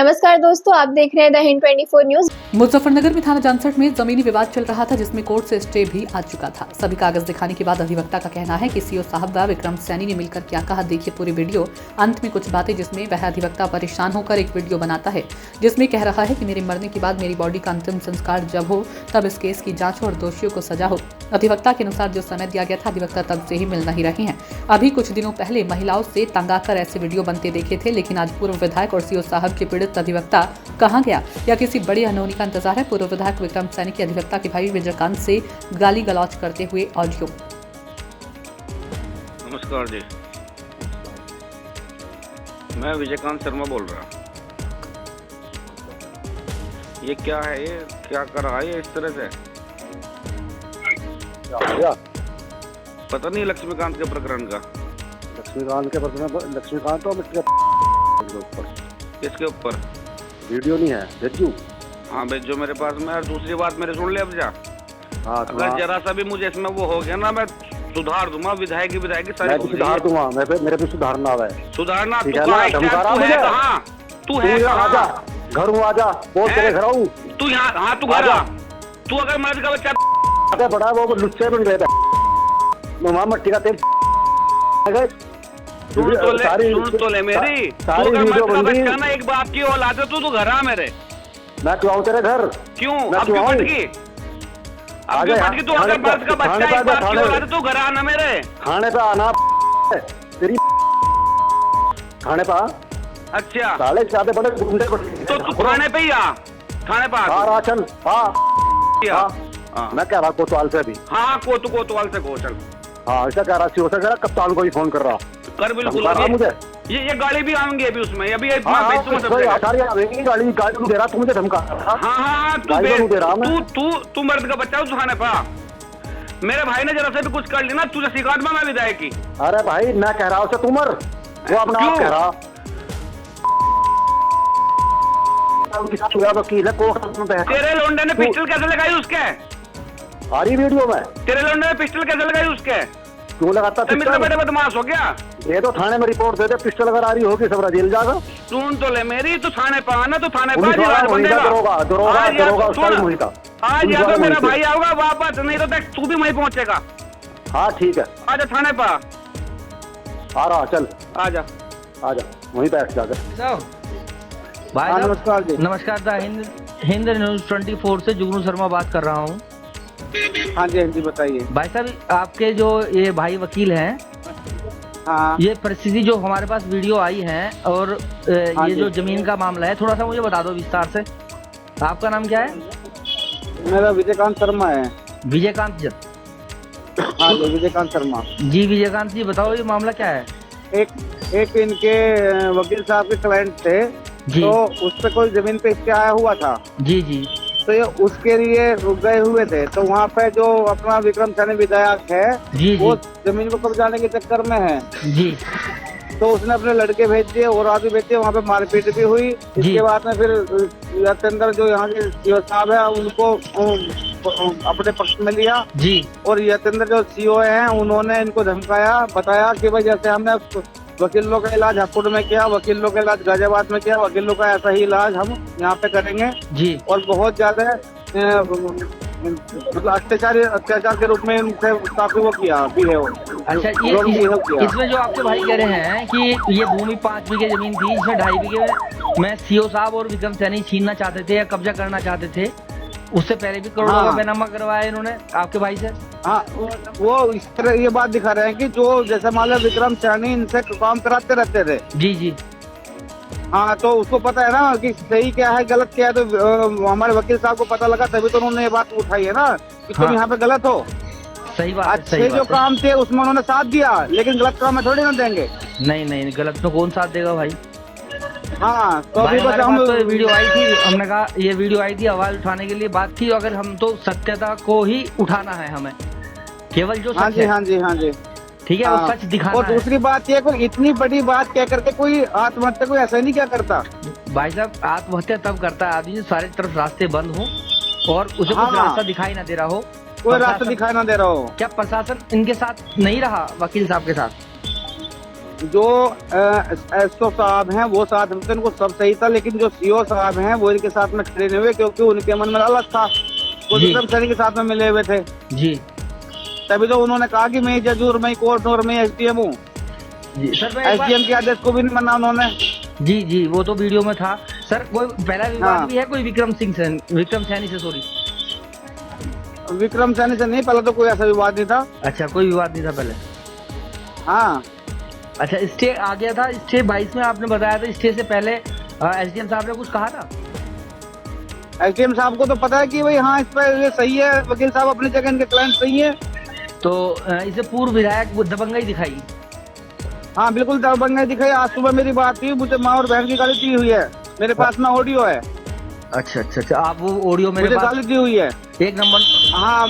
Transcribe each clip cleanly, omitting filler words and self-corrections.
नमस्कार दोस्तों, आप देख रहे हैं द हिंद 24 न्यूज। मुजफ्फरनगर में थाना जानसठ में जमीनी विवाद चल रहा था, जिसमें कोर्ट से स्टे भी आ चुका था। सभी कागज दिखाने के बाद अधिवक्ता का कहना है कि सीओ साहब व विक्रम सैनी ने मिलकर क्या कहा, देखिए पूरी वीडियो। अंत में कुछ बातें जिसमें वह अधिवक्ता परेशान होकर एक वीडियो बनाता है जिसमें कह रहा है कि मेरे मरने के बाद मेरी बॉडी का अंतिम संस्कार जब हो तब इस केस की जांच हो और दोषियों को सजा हो। अधिवक्ता के अनुसार जो समय दिया गया था, अधिवक्ता तब से ही मिल नहीं रही हैं। अभी कुछ दिनों पहले महिलाओं से तंगाकर ऐसे वीडियो बनते देखे थे, लेकिन आज पूर्व विधायक और सीओ साहब के पीड़ित अधिवक्ता कहां गया या किसी बड़ी अनहोनी का इंतजार है। पूर्व विधायक विक्रम सैनी के अधिवक्ता के भाई विजयकांत से गाली गलौज करते हुए ऑडियो। नमस्कार जी, मैं विजयकांत शर्मा बोल रहा। ये क्या है, ये क्या कर रहा है ये इस तरह से? पता नहीं लक्ष्मीकांत के प्रकरण का। लक्ष्मीकांत के प्रकरण, लक्ष्मीकांत तो किसके ऊपर? वीडियो नहीं है, भेजू? हाँ भेजो मेरे पास में। और दूसरी बात मेरे सुन ले अब जा। हाँ, अगर जरा सा भी मुझे इसमें वो हो गया ना, मैं सुधार दूंगा। विधायक की सारी सुधार दूंगा, मेरे पे सुधारना है। सुधारना तू है तू है आजा, घर हूँ, आजा, बोल तेरे घर आऊँ। तू यहाँ, हाँ तू घर आ। तू अगर मर्द का बच्चा बड़ा वो लुच्चे बन गए थे, मट्टी का तेल। सुन तो ले मेरी। सारी वीडियो बन गई ना, एक बाप की औलाद है तू घर आ मेरे। मैं क्यों आऊँ तेरे घर? क्यों? अब क्यों फटकी? अब क्यों फटकी? तू अगर मर्द का बच्चा है, एक बाप की औलाद है, तू घर आना मेरे। खाने पे आना तेरी खाने पे। अच्छा साले ज्यादा बड़े गुंडे तो तू खाने पे ही आ, खाने पे आ। चल। हाँ, मैं कह रहा कोतवाल से अभी। हाँ कोतवाल से को चल। हाँ ऐसा कह रहा सी, कह रहा कप्तान को भी फोन कर रहा कर। बिल्कुल मुझे ये गाड़ी भी आएंगे अभी उसमें। अभी गाड़ी दे रहा, तू मुझे धमका। हाँ तू मर्द का बच्चा तू खाने पा। मेरे भाई ने जरा से भी कुछ कर ली ना, तुझे शिकायत में मैं विधायक की। अरे भाई मैं कह रहा हूँ तू मर, वो अपना आप कह रहा। तेरे लोंडे ने पिस्टल कैसे लगाई उसके? सारी वीडियो में तेरे लोंडे ने पिस्टल कैसे लगाई उसके? क्यों लगाता? बड़े बदमाश हो गया। ये तो थाने में रिपोर्ट दे दे, पिस्टल अगर आ रही होगी सब जेल जाएगा। सुन तो ले मेरी, तो थाने पे आना, तो थाने पे आज या तो मेरा भाई आऊगा वापस, नहीं तो देख तू भी वहीं पहुंचेगा। हाँ ठीक है, आजा थाने पे। आ रहा, चल आजा वहीं बैठ जाकर। भाई नमस्कार जी। नमस्कार, हिंद न्यूज 24 से जुगनू शर्मा बात कर रहा हूँ। हाँ जी बताइए। भाई साहब, आपके जो ये भाई वकील हैं, हाँ, ये परिस्थिति जो हमारे पास वीडियो आई है और हाँ ये जो जमीन का मामला है, थोड़ा सा मुझे बता दो विस्तार से। आपका नाम क्या है? मेरा विजयकांत शर्मा है। विजयकांत जी? हाँ जी, विजयकांत शर्मा जी। विजयकांत जी बताओ, ये मामला क्या है? एक इनके वकील साहब के क्लाइंट थे जी। तो उस पे कोई जमीन पे स्टे आया हुआ था। जी जी। तो ये उसके लिए रुक गए हुए थे। तो वहाँ पे जो अपना विक्रम सैनी विधायक है जी, वो जमीन को कब्जाने के चक्कर में है जी। तो उसने अपने लड़के भेज दिए और आदमी भेज दिए। वहाँ पे मारपीट भी हुई। इसके बाद में फिर यतेंद्र जो यहाँ के सीओ साहब है उनको अपने पक्ष में लिया जी। और यतेंद्र जो सीओ हैं उन्होंने इनको धमकाया, बताया कि भाई जैसे हमने वकीलों का इलाज हापुड़ में किया, वकीलों का इलाज गाजियाबाद में किया, वकीलों का ऐसा ही इलाज हम यहाँ पे करेंगे जी। और बहुत ज्यादा मतलब अत्याचार के रूप में इनसे काफी वो किया भी है। अच्छा, ये इसमें जो आपके भाई कह रहे हैं कि ये भूमि 5 बीघे जमीन थी, इसमें 2.5 बीघे में सीओ साहब और विक्रम सैनी छीनना चाहते थे या कब्जा करना चाहते थे। उससे पहले भी करोड़ों का बैनामा करवाया इन्होंने आपके भाई से। हाँ, वो इस तरह ये बात दिखा रहे हैं कि जो जैसे मान लो विक्रम सैनी इनसे काम कराते रहते थे। जी जी। हाँ, तो उसको पता है ना कि सही क्या है गलत क्या है। तो हमारे वकील साहब को पता लगा, तभी तो उन्होंने ये बात उठाई है ना कि तुम यहाँ पे गलत हो। सही बात। अच्छे जो काम थे उसमें उन्होंने साथ दिया, लेकिन गलत काम में थोड़ी ना देंगे। नहीं, गलत में कौन साथ देगा भाई? हाँ, तो अभी बस हम तो वीडियो आई थी, हमने कहा ये वीडियो आई थी आवाज उठाने के लिए बात थी। अगर हम तो सत्यता को ही उठाना है हमें, केवल जो हाँ जी ठीक है, वो सच दिखाना। और दूसरी बात ये, कोई इतनी बड़ी बात कह करके कोई आत्महत्या कोई ऐसा नहीं क्या करता। भाई साहब, आत्महत्या तब करता है आदमी सारे तरफ रास्ते बंद हो और उसे कुछ रास्ता दिखाई ना दे रहा हो, कोई रास्ता दिखाई ना दे रहा हो। क्या प्रशासन इनके साथ नहीं रहा, वकील साहब के साथ? जो एसओ साहब हैं वो साथ में थे, उनको सब सही था, लेकिन जो सीओ साहब हैं वो इनके साथ में खड़े नहीं हुए, क्योंकि उनके मन में अलग था, वो जी। विक्रम सैनी के साथ में मिले हुए थे। जी तभी तो उन्होंने कहा कि मैं जजूर, मैं कोर्ट और मैं एसडीएम हूँ। जी सर, मैं एक बार- एसडीएम के आदेश को भी नहीं माना उन्होंने। जी जी, वो तो वीडियो में था सर। कोई पहला विवाद हाँ। भी है कोई विक्रम सैनी से? सॉरी, विक्रम सैनी से नहीं, पहले तो कोई ऐसा विवाद नहीं था। अच्छा, कोई विवाद नहीं था पहले। हाँ, अच्छा, स्टे आ गया था, स्टे 22 में आपने बताया था। स्टे से पहले एसडीएम साहब ने कुछ कहा था? एसडीएम साहब को तो पता है कि भाई हाँ इस पर ये सही है, वकील साहब अपनी जगह, इनके क्लाइंट सही है। तो इसे पूर्व विधायक वो दबंगई दिखाई। हाँ बिल्कुल दबंगई दिखाई। आज सुबह मेरी बात हुई, मुझे माँ और बहन की गाली दी हुई है, मेरे पास में ऑडियो है। अच्छा अच्छा अच्छा, आप वो ऑडियो मेरे मुझे पास गाली दी हुई है। एक नंबर। हाँ,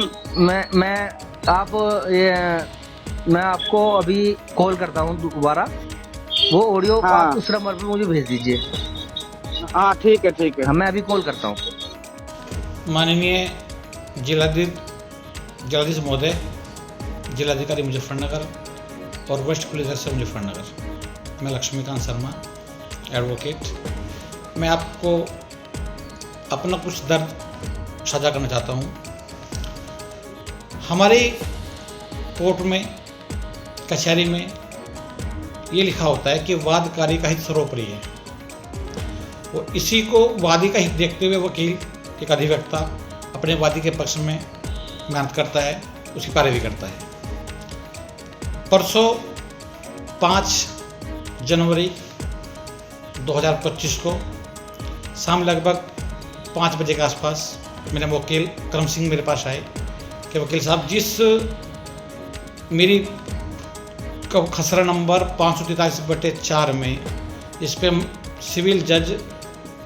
मैं आपको अभी कॉल करता हूँ दोबारा, वो ऑडियो हाँ। आप उस नंबर पे मुझे भेज दीजिए। हाँ ठीक है ठीक है। हाँ, मैं अभी कॉल करता हूँ। माननीय जिलाधीश महोदय, जिलाधिकारी मुजफ्फरनगर और वरिष्ठ पुलिस अधीक्षक मुजफ्फरनगर, मैं लक्ष्मीकांत शर्मा, एडवोकेट। मैं आपको अपना कुछ दर्द साझा करना चाहता हूँ। हमारे कोर्ट में, कचहरी में ये लिखा होता है कि वादकारी का हित सर्वोपरि है। वो इसी को वादी का हित देखते हुए वकील, एक अधिवक्ता अपने वादी के पक्ष में मेहनत करता है, उसकी पैरवी करता है। परसों 5 जनवरी 2025 को शाम लगभग 5 बजे के आसपास मेरे वकील करम सिंह मेरे पास आए कि वकील साहब, जिस मेरी खसरा नंबर 543/4 में इस पे सिविल जज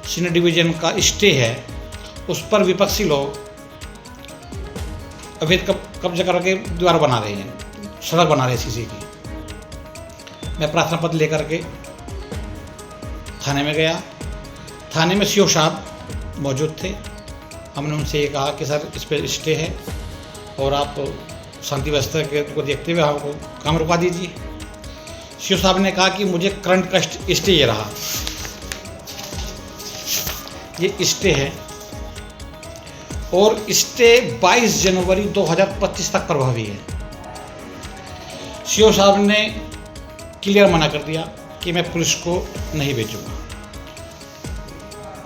सीनियर डिवीजन का स्टे है, उस पर विपक्षी लोग अवैध कब्जा करके द्वार बना रहे हैं, सड़क बना रहे हैं सीसी की। मैं प्रार्थना पत्र लेकर के थाने में गया। थाने में सीओ साहब मौजूद थे। हमने उनसे ये कहा कि सर इस पर स्टे है और आप शांति व्यवस्था को देखते हुए हमको काम रुका दीजिए। सीओ साहब ने कहा कि मुझे करंट का स्टे ये रहा, ये स्टे है और स्टे 22 जनवरी 2025 तक प्रभावी है। सीओ साहब ने क्लियर मना कर दिया कि मैं पुलिस को नहीं भेजूंगा।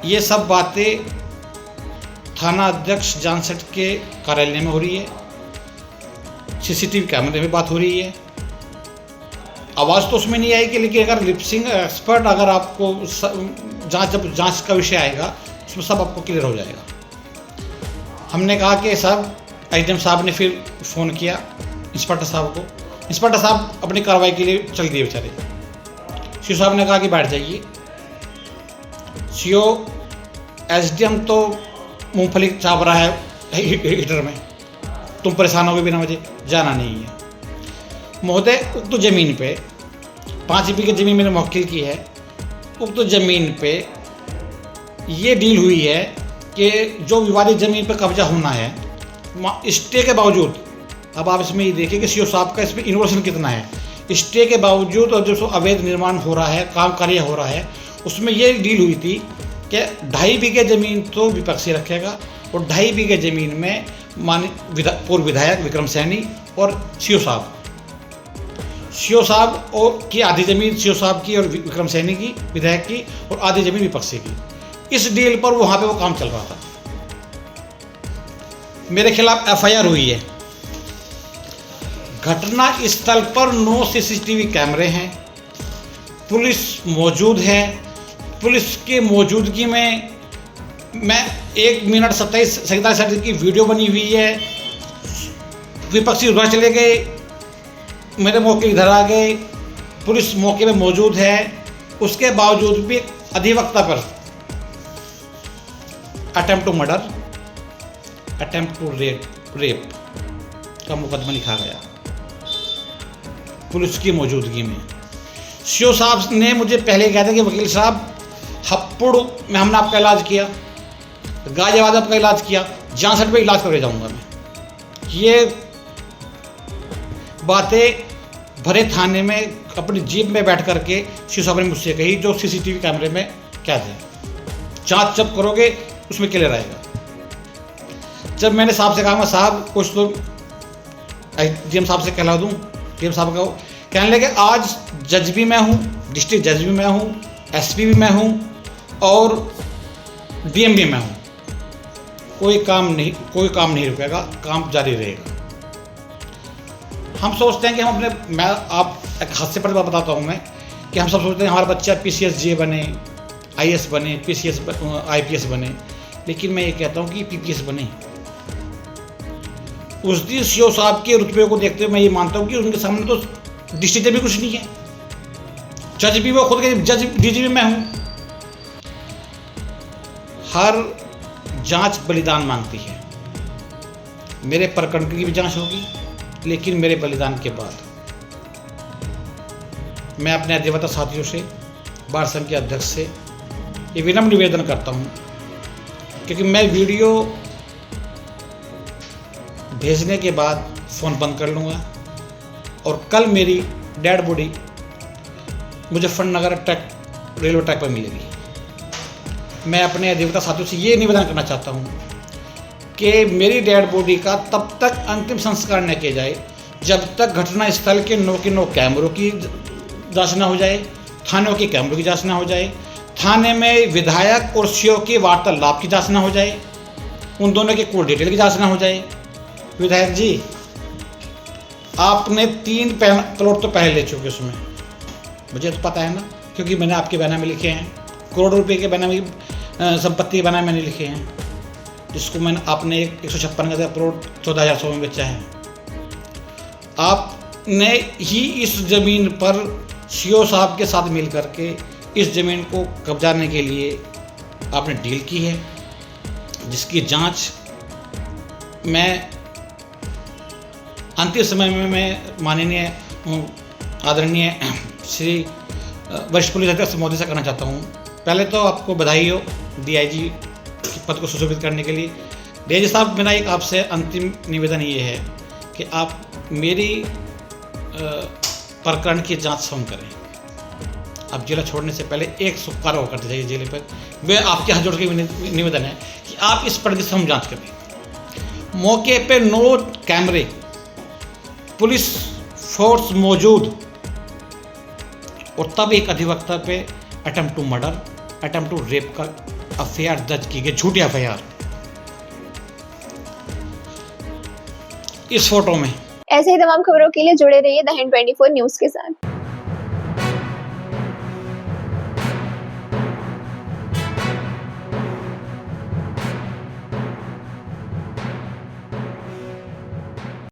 ये सब बातें थाना अध्यक्ष जानसठ के कार्यालय में हो रही है, सीसीटीवी कैमरे में बात हो रही है। आवाज़ तो उसमें नहीं आएगी, लेकिन अगर लिपसिंग एक्सपर्ट, अगर आपको जब जांच का विषय आएगा उसमें सब आपको क्लियर हो जाएगा। हमने कहा कि साहब, एसडीएम साहब ने फिर फ़ोन किया इंस्पेक्टर साहब को। इंस्पेक्टर साहब अपनी कार्रवाई के लिए चल दिए बेचारे। सीओ साहब ने कहा कि बैठ जाइए। सीओ एसडीएम तो मूंगफली चाप रहा है हीटर में, तुम परेशान होगे बिना वजह, जाना नहीं है। महोदय, उक्त ज़मीन पे 5 बीघे ज़मीन मेरे मुवक्किल की है। उक्त ज़मीन पे ये डील हुई है कि जो विवादित ज़मीन पे कब्जा होना है, स्टे के बावजूद, अब आप इसमें ये देखिए कि सीओ साहब का इसमें इन्वोल्यूशन कितना है। स्टे के बावजूद और जो अवैध निर्माण हो रहा है, काम कार्य हो रहा है, उसमें ये डील हुई थी कि 2.5 बीघे ज़मीन तो विपक्षी रखेगा और 2.5 बीघे ज़मीन में पूर्व विधायक विक्रम सैनी और सीओ साहब और की आधी ज़मीन सीओ साहब की और विक्रम सैनी की, विधायक की, और आधी ज़मीन विपक्षी की। इस डील पर वहाँ पे वो काम चल रहा था। मेरे खिलाफ एफआईआर हुई है। घटना स्थल पर 9 सीसीटीवी कैमरे हैं, पुलिस मौजूद है। पुलिस की मौजूदगी में मैं 1 मिनट 27 सेकंड की वीडियो बनी हुई है। विपक्षी उधर चले गए, मेरे मौके इधर आ गए, पुलिस मौके पे मौजूद है। उसके बावजूद भी अधिवक्ता पर attempt to murder, attempt to rape का मुकदमा लिखा गया पुलिस की मौजूदगी में। सीओ साहब ने मुझे पहले कहा था कि वकील साहब, हप्पुड़ में हमने आपका इलाज किया, गाजियाबाद आपका इलाज किया, जानसठ पे इलाज करके जाऊंगा मैं। ये बातें भरे थाने में अपनी जीप में बैठ करके सीओ साहब ने मुझसे कही जो सीसीटीवी कैमरे में कैद है, जांच जब करोगे उसमें क्लियर आएगा। जब मैंने साहब से कहा साहब कुछ तो डीएम साहब से कहला दूँ, डीएम साहब का कहने लगे आज जज भी मैं हूँ, डिस्ट्रिक्ट जज भी मैं हूँ, एसपी भी मैं हूँ और डीएम भी मैं हूँ, कोई काम नहीं रुकेगा, काम जारी रहेगा। हम सोचते हैं कि हम अपने, मैं आप एक हादसे पर बताता हूँ मैं कि हम सब सोचते हैं हमारा बच्चा पीसीएस जे बने, आईएएस बने, पीसीएस आईपीएस बने, लेकिन मैं ये कहता हूँ कि पीपीएस बने। उस दिन सीओ साहब के रुतबे को देखते हुए मैं ये मानता हूँ कि उनके सामने तो डिस्ट्रिक्ट जज भी कुछ नहीं है, जज भी वो खुद के जज डीजी भी मैं हूँ। हर जांच बलिदान मांगती है, मेरे प्रकरण की भी जांच होगी, लेकिन मेरे बलिदान के बाद मैं अपने अधिवक्ता साथियों से, बार संघ के अध्यक्ष से ये विनम्र निवेदन करता हूँ, क्योंकि मैं वीडियो भेजने के बाद फ़ोन बंद कर लूँगा और कल मेरी dead body Muzaffarnagar railway track पर मिलेगी। मैं अपने अधिवक्ता साथियों से ये निवेदन करना चाहता हूँ कि मेरी डेड बॉडी का तब तक अंतिम संस्कार न किया जाए जब तक घटना स्थल के 9 कैमरों की जांच न हो जाए, थानों के कैमरों की जांच न हो जाए, थाने में विधायक और सीओ की वार्तालाप की जांच न हो जाए, उन दोनों के कॉल डिटेल की जांच न हो जाए। विधायक जी, आपने 3 करोड़ तो पहले ले चुके उसमें, मुझे तो पता है ना, क्योंकि मैंने आपके बैनर में लिखे हैं, करोड़ों रुपए के बैनर में संपत्ति के बैनर मैंने लिखे हैं, जिसको मैंने आपने 156 करोड़ 14,100 में बेचा है। आपने ही इस ज़मीन पर सीओ साहब के साथ मिल करके इस ज़मीन को कब्जाने के लिए आपने डील की है, जिसकी जांच मैं अंतिम समय में मैं माननीय आदरणीय श्री वरिष्ठ पुलिस अधीक्षक महोदय से करना चाहता हूँ। पहले तो आपको बधाई हो डीआईजी पद को सुशोभित करने के लिए। डीआईजी साहब, मेरा एक आपसे अंतिम निवेदन ये है कि आप मेरी प्रकरण की जांच स्वयं करें। आप जिला छोड़ने से पहले एक सुकार होकर करते जाइए जिले पर। वे आपके हाथ जोड़ के निवेदन है कि आप इस पर की स्वयं जाँच करें। मौके पे 9 कैमरे, पुलिस फोर्स मौजूद, और तब एक अधिवक्ता पे attempt to murder, attempt to rape का एफआईआर दर्ज की गई, झूठी एफआईआर इस फोटो में। ऐसे ही तमाम खबरों के लिए जुड़े रहिए द हिंद 24 न्यूज के साथ।